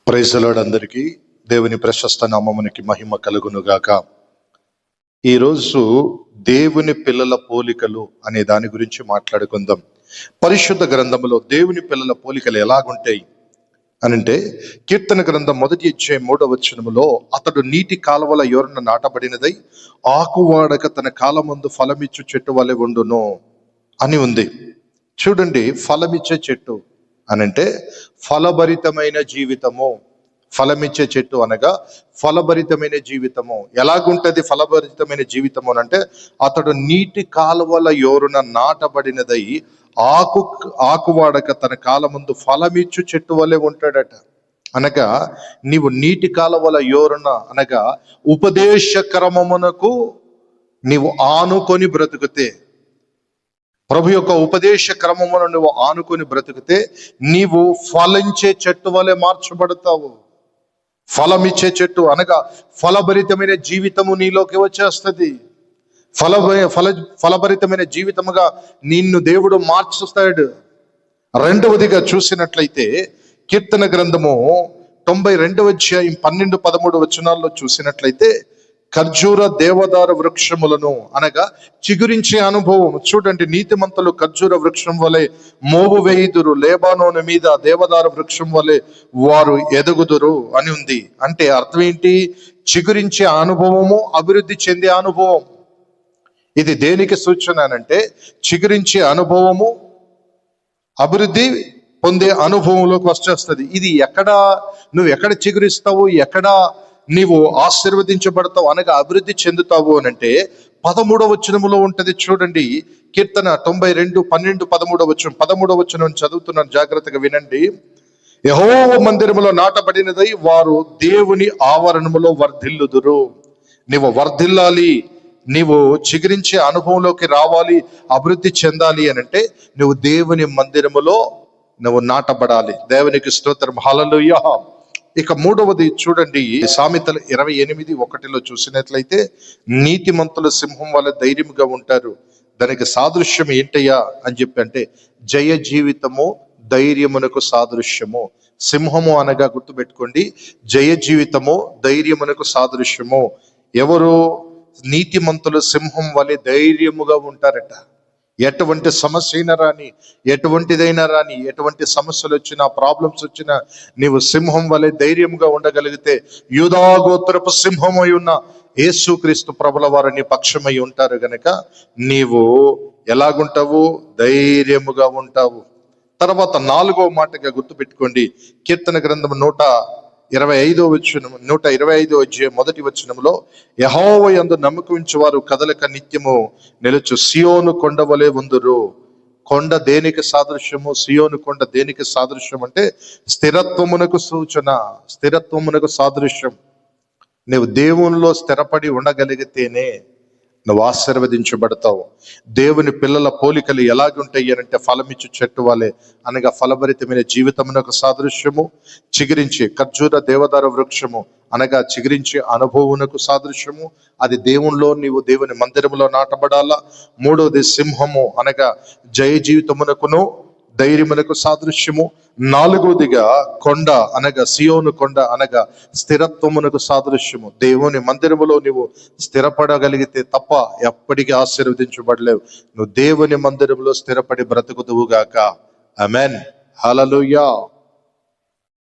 Praise the lord. అందరికీ దేవుని ప్రశస్త నామమునికి మహిమ కలుగునుగాక. ఈరోజు దేవుని పిల్లల పోలికలు అనే దాని గురించి మాట్లాడుకుందాం. పరిశుద్ధ గ్రంథములో దేవుని పిల్లల పోలికలు ఎలాగుంటాయి అనంటే, కీర్తన గ్రంథం 1:3 అతడు నీటి కాలువల యోరన నాటబడినదై ఆకువాడక తన కాలమందు ఫలమిచ్చు చెట్టు వలె ఉండును అని ఉంది. చూడండి, ఫలమిచ్చే చెట్టు అనంటే ఫలభరితమైన జీవితము. ఫలమిచ్చే చెట్టు అనగా ఫలభరితమైన జీవితము. ఎలాగుంటది ఫలభరితమైన జీవితము అంటే, అతడు నీటి కాలువల యోరున నాటబడినదై ఆకువాడక తన కాలమందు ఫలమిచ్చు చెట్టు వలె ఉంటాడట. అనగా నీవు నీటి కాలువల యోరున అనగా ఉపదేశ క్రమమునకు నీవు ఆనుకొని బ్రతుకుతే, ప్రభు యొక్క ఉపదేశ క్రమమును నువ్వు ఆనుకొని బ్రతికితే నీవు ఫలించే చెట్టు వలె మార్చబడతావు. ఫలమిచ్చే చెట్టు అనగా ఫలభరితమైన జీవితము నీలోకి వచ్చేస్తుంది. ఫలభరితమైన జీవితముగా నిన్ను దేవుడు మార్చుస్తాడు. రెండవదిగా చూసినట్లయితే, కీర్తన గ్రంథము 92:12-13 చూసినట్లయితే, ఖర్జూర దేవదారు వృక్షములను అనగా చిగురించే అనుభవం. చూడండి, నీతిమంతులు ఖర్జూర వృక్షం వలె మోవు వేయుదురు, లేబానోను మీద దేవదారు వృక్షం వలె వారు ఎదుగుదురు అని ఉంది. అంటే అర్థం ఏంటి? చిగురించే అనుభవము, అభివృద్ధి చెందే అనుభవం. ఇది దేనికి సూచన అనంటే, చిగురించే అనుభవము, అభివృద్ధి పొందే అనుభవంలోకి వచ్చేస్తుంది. ఇది నువ్వు ఎక్కడ చిగురిస్తావు, ఎక్కడ నీవు ఆశీర్వదించబడతావు అనగా అభివృద్ధి చెందుతావు అనంటే 13 ఉంటది. చూడండి, కీర్తన 92:12-13 చదువుతున్నాను, జాగ్రత్తగా వినండి. యెహోవా మందిరములో నాటబడినదై వారు దేవుని ఆవరణములో వర్ధిల్లుదురు. నీవు వర్ధిల్లాలి, నీవు చిగురించే అనుభవంలోకి రావాలి, అభివృద్ధి చెందాలి అనంటే నువ్వు దేవుని మందిరములో నువ్వు నాటబడాలి. దేవునికి స్తోత్రం, హల్లెలూయా. ఇక మూడవది చూడండి, సామెతలు 28:1 చూసినట్లయితే, నీతిమంతుల సింహం వల్ల ధైర్యంగా ఉంటారు. దానికి సాదృశ్యం ఏంటయ్యా అని చెప్పి అంటే, జయ జీవితము ధైర్యమునకు సాదృశ్యము. సింహము అనగా గుర్తుపెట్టుకోండి, జయ జీవితము ధైర్యమునకు సాదృశ్యము. ఎవరు? నీతిమంతులు సింహం వలె ధైర్యముగా ఉంటారట. ఎటువంటి సమస్య అయినా రాని, ఎటువంటిదైనా రాని, ఎటువంటి సమస్యలు వచ్చినా, ప్రాబ్లమ్స్ వచ్చినా నీవు సింహం వలె ధైర్యంగా ఉండగలిగితే, యూదా గోత్రపు సింహమై ఉన్న యేసుక్రీస్తు ప్రభుల వారు నీ పక్షమై ఉంటారు గనక నీవు ఎలాగుంటావు? ధైర్యముగా ఉంటావు. తర్వాత 4వ మాటగా గుర్తుపెట్టుకోండి, కీర్తన గ్రంథం 125:1 యెహోవా యందు నమ్మకం ఉంచువారు కదలక నిత్యము నిలుచు సియోను కొండ వలె ఉందురు. కొండ దేనికి సాదృశ్యము? సియోను కొండ దేనికి సాదృశ్యం అంటే స్థిరత్వమునకు సూచన, స్థిరత్వమునకు సాదృశ్యం. నువ్వు దేవునిలో స్థిరపడి ఉండగలిగితేనే నువ్వు ఆశీర్వదించబడతావు. దేవుని పిల్లల పోలికలు ఎలాగుంటాయి అనంటే, ఫలమిచ్చు చెట్టు వలె అనగా ఫలభరితమైన జీవితమునకు సాదృశ్యము, చిగురించి ఖర్జూర దేవదార వృక్షము అనగా చిగురించే అనుభవమునకు సాదృశ్యము. అది దేవునిలో, నీవు దేవుని మందిరములో నాటబడాలా. మూడవది సింహము అనగా జయ జీవితమునకును ధైర్యమునకు సాదృశ్యము. 4వదిగా కొండ అనగా సియోను కొండ అనగా స్థిరత్వమునకు సాదృశ్యము. దేవుని మందిరములో నీవు స్థిరపడగలిగితే తప్ప ఎప్పటికీ ఆశీర్వదించబడలేవు. నువ్వు దేవుని మందిరములో స్థిరపడి బ్రతుకుదువుగాక. ఆమేన్, హల్లెలూయా.